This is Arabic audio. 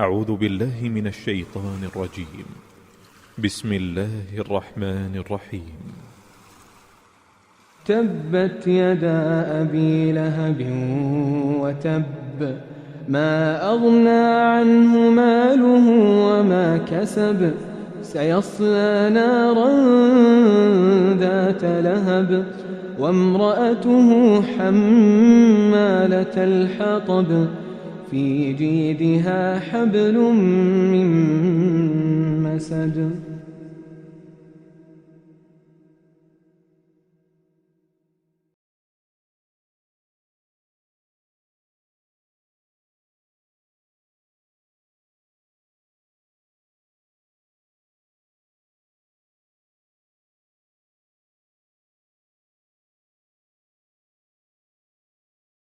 أعوذ بالله من الشيطان الرجيم. بسم الله الرحمن الرحيم. تبت يدا أبي لهب وتب، ما أغنى عنه ماله وما كسب، سيصلى نارا ذات لهب وامرأته حمالة الحطب، في جيدها حبل من مسد.